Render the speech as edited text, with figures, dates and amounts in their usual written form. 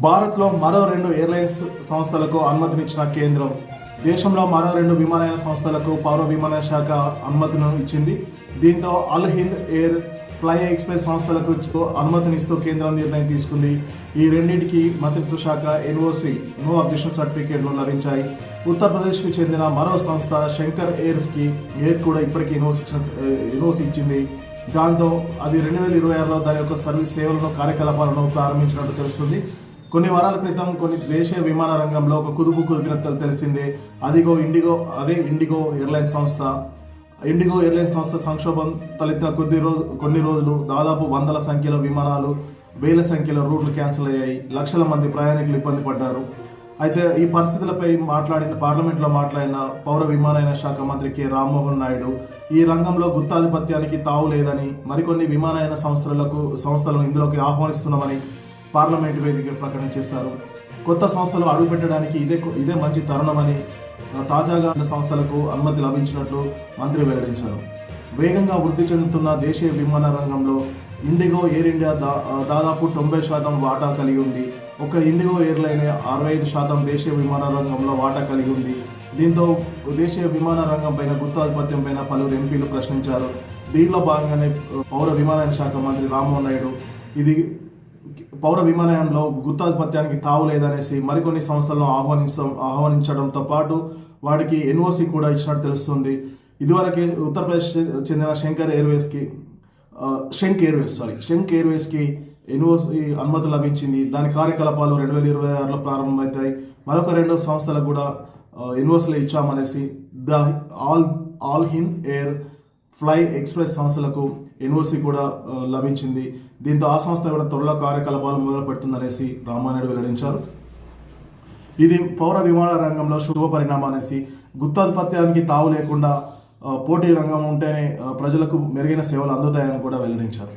భారత్లో మరో 2 ఎయిర్లైన్స్ సంస్థలకు అనుమతినిచ్చిన కేంద్రం. దేశంలో మరో 2 విమానయాన సంస్థలకు పౌర విమానయాన శాఖ అనుమతిని ఇచ్చింది. దీంతో అల్ హింద్ ఎయిర్, ఫ్లై ఎక్స్ప్రెస్ సంస్థలకు అనుమతినిస్తూ కేంద్రం నిర్ణయం తీసుకుంది. ఈ రెండింటికి మంత్రిత్వ శాఖ ఎన్ఓసి నో అబ్జెక్షన్ సర్టిఫికేట్లు లభించాయి. ఉత్తరప్రదేశ్కి చెందిన మరో సంస్థ శంకర్ ఎయిర్ కూడా ఇప్పటికీ ఎన్ఓసి ఇచ్చింది. దాంతో అది 2026లో దాని యొక్క సర్వీస్ సేవలను కార్యకలాపాలను ప్రారంభించినట్టు తెలుస్తుంది. కొన్ని వారాల క్రితం దేశీయ విమాన రంగంలో ఒక కుదుపు కుదిపినట్టు తెలిసిందే. అదే ఇండిగో ఎయిర్లైన్స్ సంస్థ. ఇండిగో ఎయిర్లైన్స్ సంస్థ సంక్షోభం తలెత్తిన కొన్ని రోజులు దాదాపు వందల సంఖ్యలో విమానాలు, వేల సంఖ్యలో రూట్లు క్యాన్సిల్ అయ్యాయి. లక్షల మంది ప్రయాణికులు ఇబ్బంది పడ్డారు. అయితే ఈ పరిస్థితులపై పార్లమెంట్లో మాట్లాడిన పౌర విమానయాన శాఖ మంత్రి కె రామ్మోహన్ నాయుడు ఈ రంగంలో గుత్తాధిపత్యానికి తావు లేదని, మరికొన్ని విమానయాన సంస్థలను ఇందులోకి ఆహ్వానిస్తున్నామని పార్లమెంటు వేదిక ప్రకటన చేశారు. కొత్త సంస్థలు అడుగుపెట్టడానికి ఇదే మంచి తరుణమని, తాజాగా సంస్థలకు అనుమతి లభించినట్లు మంత్రి వెల్లడించారు. వేగంగా వృద్ధి చెందుతున్న దేశీయ విమాన రంగంలో ఇండిగో ఎయిర్ ఇండియా దాదాపు 90% వాటా కలిగి ఉంది. ఒక ఇండిగో ఎయిర్లైన్ 65% దేశీయ విమాన రంగంలో వాటా కలిగి ఉంది. దీంతో దేశీయ విమాన రంగం పైన గుత్తాధిపత్యం పైన పలువురు ఎంపీలు ప్రశ్నించారు. దీనిలో భాగంగానే పౌర విమానయాన శాఖ మంత్రి రామ్మోహన్ నాయుడు ఇది పౌర విమానయానంలో గుత్తాధిపత్యానికి తావు లేదనేసి మరికొన్ని సంస్థలను ఆహ్వానించడంతో పాటు వాటికి ఎన్ఓసి కూడా ఇచ్చినట్టు తెలుస్తుంది. ఇదివరకే ఉత్తరప్రదేశ్ చెందిన శంక్ ఎయిర్వేస్కి ఎన్ఓసి అనుమతి లభించింది. దాని కార్యకలాపాలు 2026లో ప్రారంభమవుతాయి. మరొక 2 సంస్థలకు కూడా ఎన్ఓసీలు ఇచ్చామనేసి ఆల్ హింద్ ఎయిర్, ఫ్లై ఎక్స్ప్రెస్ సంస్థలకు ఎన్ఓసి కూడా లభించింది. దీంతో ఆ సంస్థ కూడా త్వరలో కార్యకలాపాలు మొదలు పెడుతుందనేసి రామానాయుడు వెల్లడించారు. ఇది పౌర విమాన రంగంలో శుభ పరిణామం అనేసి, గుత్తాధిపత్యానికి తావు లేకుండా పోటీ రంగం ఉంటేనే ప్రజలకు మెరుగైన సేవలు అందుతాయని కూడా వెల్లడించారు.